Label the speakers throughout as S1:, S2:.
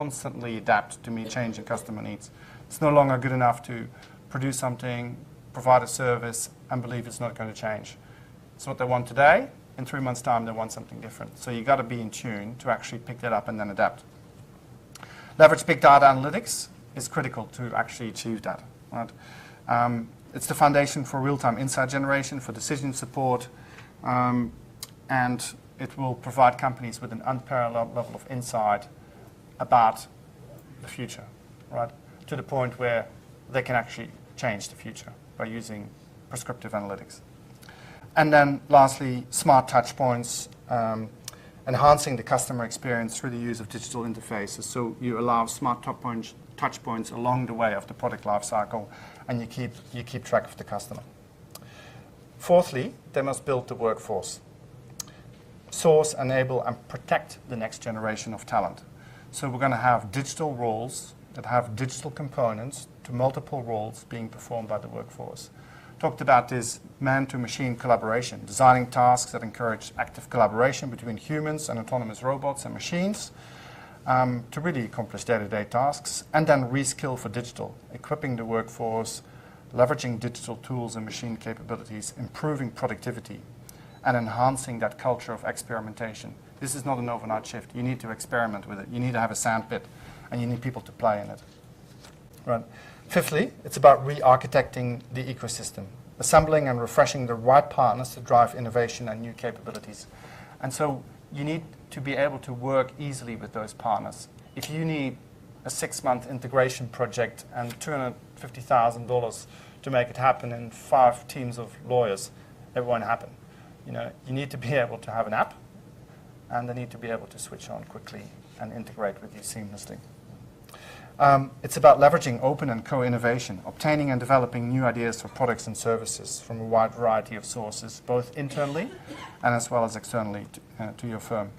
S1: constantly adapt to meet changing customer needs. It's no longer good enough to produce something, provide a service, and believe it's not going to change. It's what they want today. In 3 months' time, they want something different. So you've got to be in tune to actually pick that up and then adapt. Leverage big data analytics is critical to actually achieve that. Right? It's the foundation for real-time insight generation, for decision support, and it will provide companies with an unparalleled level of insight about the future, right? To the point where they can actually change the future by using prescriptive analytics. And then lastly, smart touch points, enhancing the customer experience through the use of digital interfaces. So you allow smart touch points along the way of the product life cycle, and you keep track of the customer. Fourthly, they must build the workforce. Source, enable, and protect the next generation of talent. So we're going to have digital roles that have digital components to multiple roles being performed by the workforce. Talked about this man-to-machine collaboration, designing tasks that encourage active collaboration between humans and autonomous robots and machines to really accomplish day-to-day tasks, and then reskill for digital, equipping the workforce, leveraging digital tools and machine capabilities, improving productivity, and enhancing that culture of experimentation. This is not an overnight shift. You need to experiment with it. You need to have a sandpit, and you need people to play in it. Right. Fifthly, it's about re-architecting the ecosystem, assembling and refreshing the right partners to drive innovation and new capabilities. And so you need to be able to work easily with those partners. If you need a 6-month integration project and $250,000 to make it happen in 5 teams of lawyers, it won't happen. You need to be able to have an app, and they need to be able to switch on quickly and integrate with you seamlessly. It's about leveraging open and co-innovation, obtaining and developing new ideas for products and services from a wide variety of sources, both internally and as well as externally to your firm.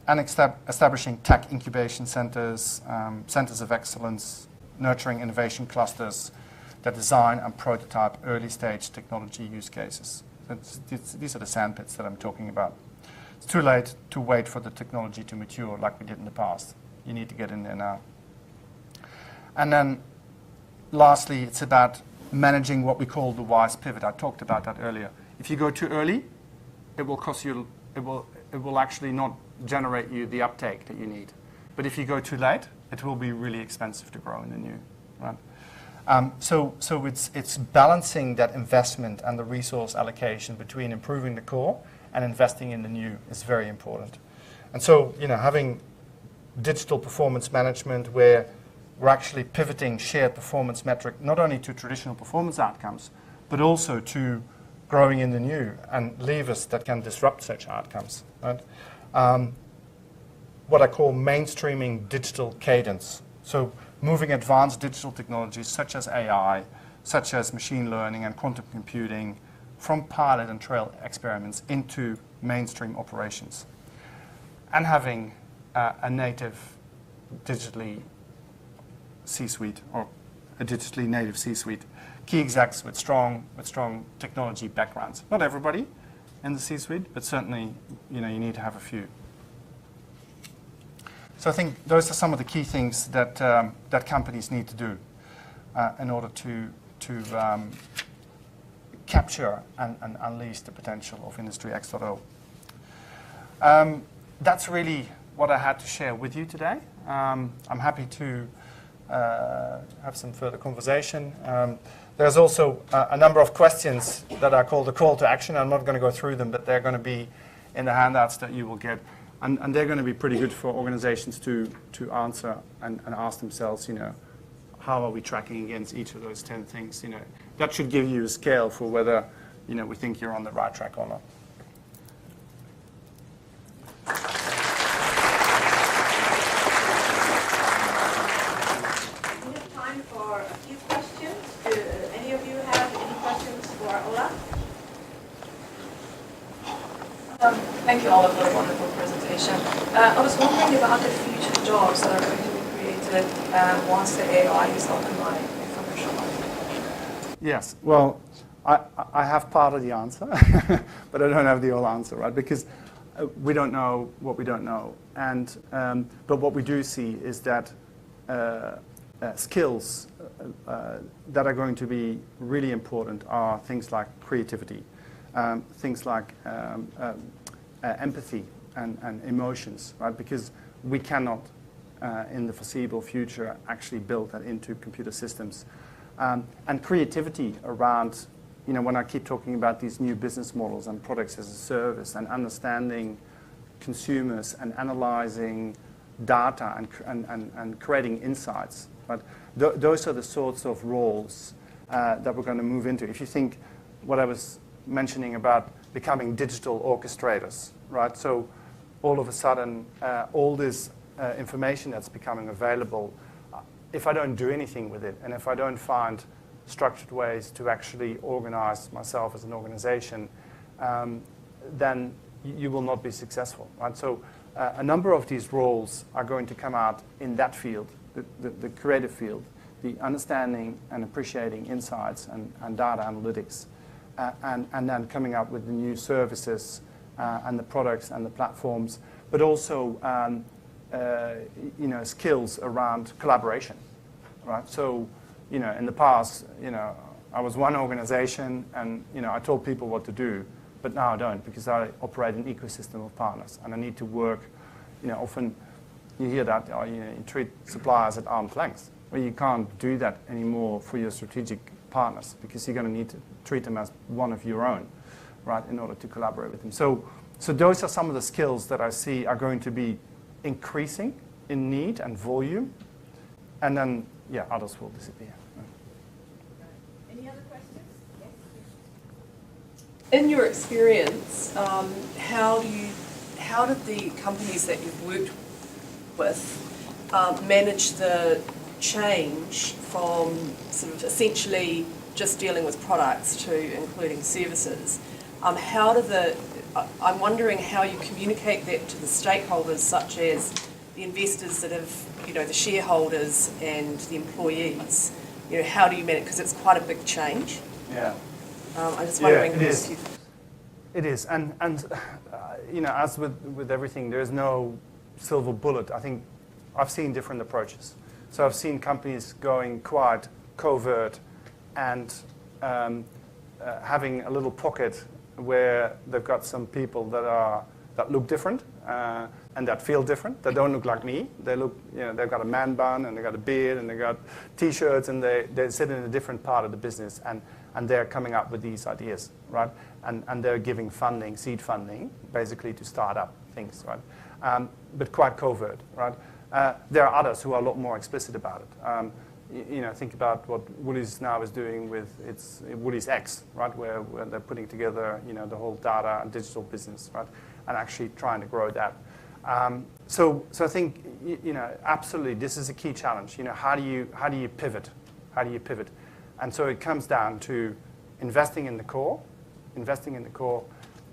S1: And establishing tech incubation centers, centers of excellence, nurturing innovation clusters that design and prototype early-stage technology use cases. These are the sandpits that I'm talking about. It's too late to wait for the technology to mature like we did in the past. You need to get in there now. And then lastly, it's about managing what we call the wise pivot. I talked about that earlier. If you go too early, it will cost you, it will actually not generate you the uptake that you need. But if you go too late, it will be really expensive to grow in the new. Right? So it's balancing that investment and the resource allocation between improving the core and investing in the new is very important. And so, having digital performance management where we're actually pivoting shared performance metric not only to traditional performance outcomes, but also to growing in the new and levers that can disrupt such outcomes. Right? What I call mainstreaming digital cadence. So moving advanced digital technologies such as AI, such as machine learning and quantum computing from pilot and trail experiments into mainstream operations. And having a native digitally C-suite or a digitally native C-suite. Key execs with strong technology backgrounds. Not everybody in the C-suite, but certainly you need to have a few. So I think those are some of the key things that that companies need to do in order to capture and unleash the potential of Industry X.0. That's really what I had to share with you today. I'm happy to have some further conversation. There's also a number of questions that are called a call to action. I'm not going to go through them, but they're going to be in the handouts that you will get. And they're going to be pretty good for organizations to answer and ask themselves, how are we tracking against each of those 10 things? That should give you a scale for whether, we think you're on the right track or not.
S2: Thank you all for a wonderful presentation. I was wondering about the future jobs that are going to be created once the AI is up and running and commercialized.
S1: Yes, well, I have part of the answer, but I don't have the whole answer, right? Because we don't know what we don't know. But what we do see is that skills that are going to be really important are things like creativity, things like empathy and emotions, right? Because we cannot, in the foreseeable future, actually build that into computer systems. And creativity around, when I keep talking about these new business models and products as a service and understanding consumers and analyzing data and creating insights, right? Those are the sorts of roles that we're going to move into. If you think what I was mentioning about becoming digital orchestrators, right? So all of a sudden, all this information that's becoming available, if I don't do anything with it, and if I don't find structured ways to actually organize myself as an organization, then you will not be successful, right? So a number of these roles are going to come out in that field, the creative field, the understanding and appreciating insights and data analytics, and then coming up with the new services and the products and the platforms, but also skills around collaboration, right? So, in the past, I was one organization and, I told people what to do, but now I don't, because I operate an ecosystem of partners and I need to work, often you hear that, you treat suppliers at arm's length. Well, you can't do that anymore for your strategic partners because you're going to need to treat them as one of your own, right, in order to collaborate with them. So those are some of the skills that I see are going to be increasing in need and volume, and then, others will disappear.
S3: Any other questions? Yes.
S4: In your experience, how did the companies that you've worked with manage the change from sort of essentially just dealing with products to including services? I'm wondering how you communicate that to the stakeholders, such as the investors that have, the shareholders and the employees. How do you manage? Because it's quite a big change.
S1: Yeah.
S4: I'm just wondering.
S1: It is. It is, and as with everything, there is no silver bullet. I think I've seen different approaches. So I've seen companies going quite covert and having a little pocket where they've got some people that look different and that feel different. They don't look like me. They look, they've got a man bun and they've got a beard and they've got T-shirts and they sit in a different part of the business and they're coming up with these ideas, right? And they're giving funding, seed funding, basically to start up things, right? But quite covert, right? There are others who are a lot more explicit about it. Think about what Woolies now is doing with its Woolies X, right, where they're putting together, the whole data and digital business, right, and actually trying to grow that. So I think, absolutely, this is a key challenge. How do you pivot? How do you pivot? And so it comes down to investing in the core,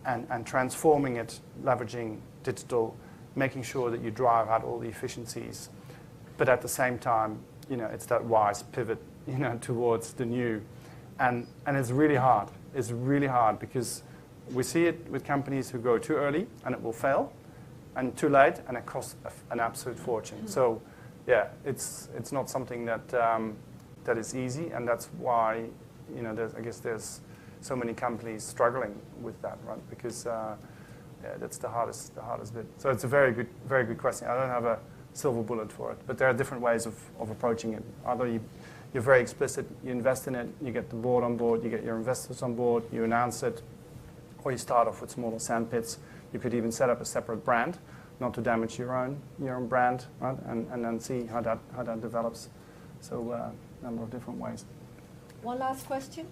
S1: and transforming it, leveraging digital, making sure that you drive out all the efficiencies, but at the same time, it's that wise pivot, towards the new. And it's really hard. It's really hard because we see it with companies who go too early and it will fail, and too late and it costs an absolute fortune. Mm-hmm. So, it's not something that is easy, and that's why, there's so many companies struggling with that, right? Because that's the hardest bit. So it's a very good question. I don't have a silver bullet for it, but there are different ways of approaching it. Either you're very explicit, you invest in it, you get the board on board, you get your investors on board, you announce it, or you start off with smaller sandpits. You could even set up a separate brand, not to damage your own brand, right? And then see how that develops. So a number of different ways.
S3: One last question.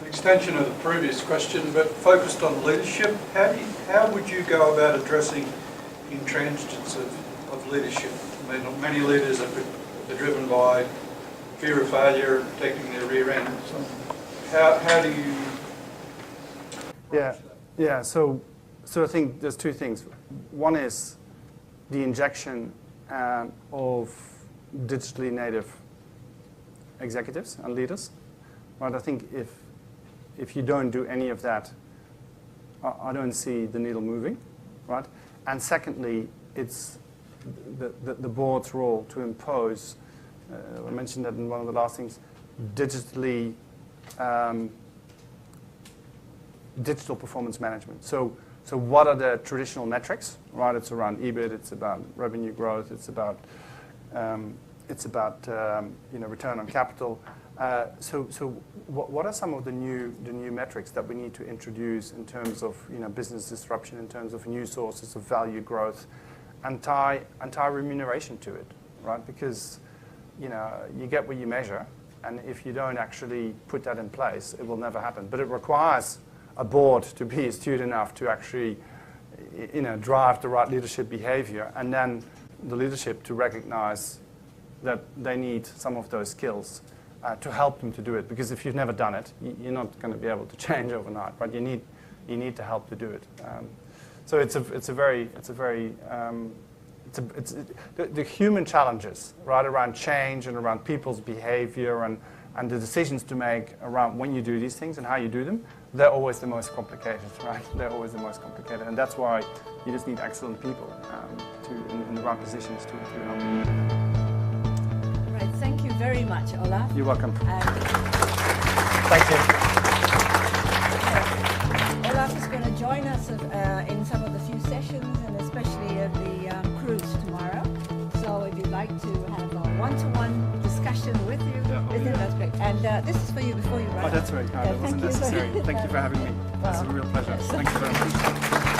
S5: An extension of the previous question, but focused on leadership. How would you go about addressing intransigence of leadership? I mean, many leaders are driven by fear of failure and protecting their rear end. So how do you?
S1: Yeah. So I think there's two things. One is the injection of digitally native executives and leaders. Right. I think if you don't do any of that, I don't see the needle moving. right? And secondly, it's the board's role to impose, I mentioned that in one of the last things, digital performance management. So what are the traditional metrics, right? It's around EBIT, it's about revenue growth, it's about return on capital. So what are some of the new metrics that we need to introduce in terms of business disruption, in terms of new sources of value growth, and tie remuneration to it, right? Because you get what you measure, and if you don't actually put that in place, it will never happen. But it requires a board to be astute enough to actually drive the right leadership behavior, and then the leadership to recognize that they need some of those skills to help them to do it. Because if you've never done it, you're not going to be able to change overnight, right? You need to help to do it. So the human challenges, right, around change and around people's behavior and the decisions to make around when you do these things and how you do them, they're always the most complicated, right? They're always the most complicated, and that's why you just need excellent people in the right positions to help you.
S3: Right, thank you very much, Olaf.
S1: You're welcome.
S3: And
S1: Thank you.
S3: Olaf is going to join us in some of the few sessions, and especially at the cruise tomorrow. So if you'd like to have a one-to-one discussion with you, I think that's great. And this is for you before you run.
S1: Oh, that's very kind. That wasn't necessary. Thank you for having me. It's a real pleasure. Thank you very much.